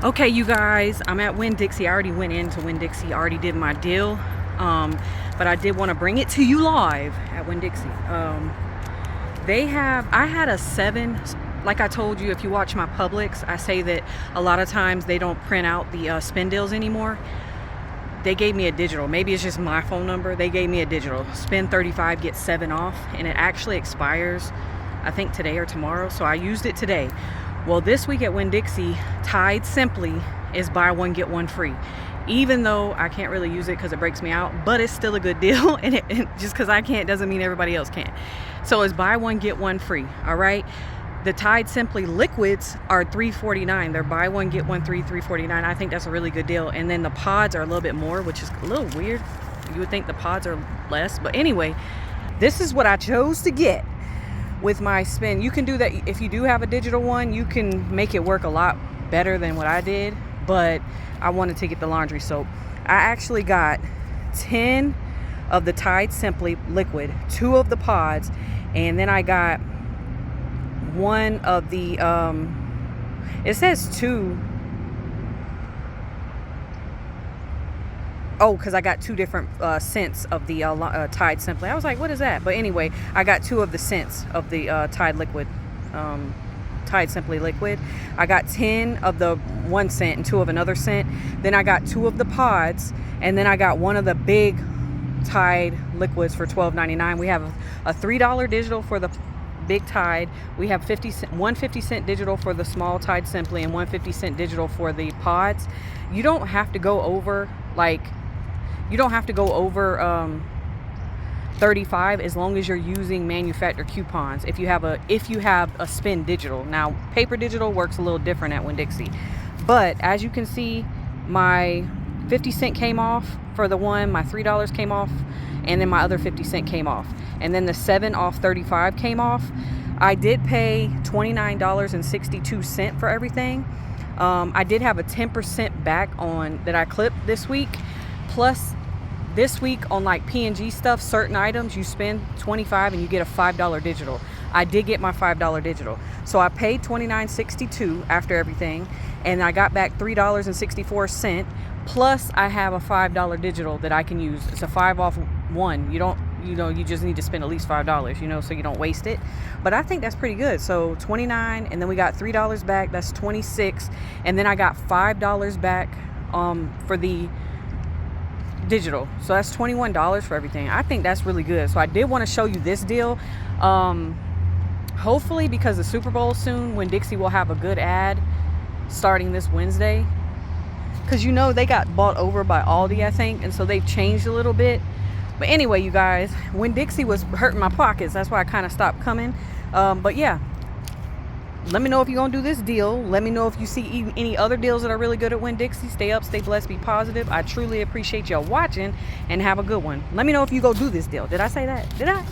Okay, you guys, I'm at Winn-Dixie. I already went into Winn-Dixie, already did my deal, but I did want to bring it to you live at Winn-Dixie. I had a 7, like I told you, if you watch my Publix, I say that a lot of times they don't print out the spin deals anymore. They gave me a digital. Maybe it's just my phone number. They gave me a digital. Spend 35, get 7 off, and it actually expires, I think today or tomorrow, so I used it today. Well, this week at Winn-Dixie, Tide Simply is buy one, get one free. Even though I can't really use it because it breaks me out, but it's still a good deal. And just because I can't doesn't mean everybody else can't. So it's buy one, get one free, all right? The Tide Simply liquids are $3.49. They're buy one, get one free, $3.49. I think that's a really good deal. And then the pods are a little bit more, which is a little weird. You would think the pods are less. But anyway, this is what I chose to get with my spin. You can do that if you do have a digital one. You can make it work a lot better than what I did, but I wanted to get the laundry soap. I actually got 10 of the Tide Simply liquid, 2 of the pods, and then I got 1 of the it says 2. Oh, because I got 2 different scents of the Tide Simply. I was like, what is that? But anyway, I got 2 of the scents of the Tide Simply liquid. I got 10 of the 1 scent and 2 of another scent. Then I got 2 of the pods, and then I got 1 of the big Tide liquids for $12.99. We have a $3 digital for the big Tide. We have 1 50-cent digital for the small Tide Simply and 1 50-cent digital for the pods. You don't have to go over 35 as long as you're using manufacturer coupons. If you have a spin digital. Now, paper digital works a little different at Winn-Dixie. But as you can see, my 50-cent came off for the one, my $3 came off, and then my other 50-cent came off. And then the 7 off 35 came off. I did pay $29.62 for everything. I did have a 10% back on that I clipped this week. Plus, this week on like P&G stuff, certain items, you spend $25 and you get a $5 digital. I did get my $5 digital. So I paid $29.62 after everything, and I got back $3.64. Plus, I have a $5 digital that I can use. It's a 5 off 1. You just need to spend at least $5, so you don't waste it. But I think that's pretty good. So $29, and then we got $3 back. That's $26, and then I got $5 back for the digital. So that's $21 for everything. I think that's really good. So I did want to show you this deal. Hopefully, because the Super Bowl soon, Winn-Dixie will have a good ad starting this Wednesday. Because they got bought over by Aldi, I think, and so they've changed a little bit. But anyway, you guys, Winn-Dixie was hurting my pockets. That's why I kind of stopped coming. But yeah, let me know if you're going to do this deal. Let me know if you see any other deals that are really good at Winn-Dixie. Stay up, stay blessed, be positive. I truly appreciate y'all watching, and have a good one. Let me know if you go do this deal. Did I say that? Did I?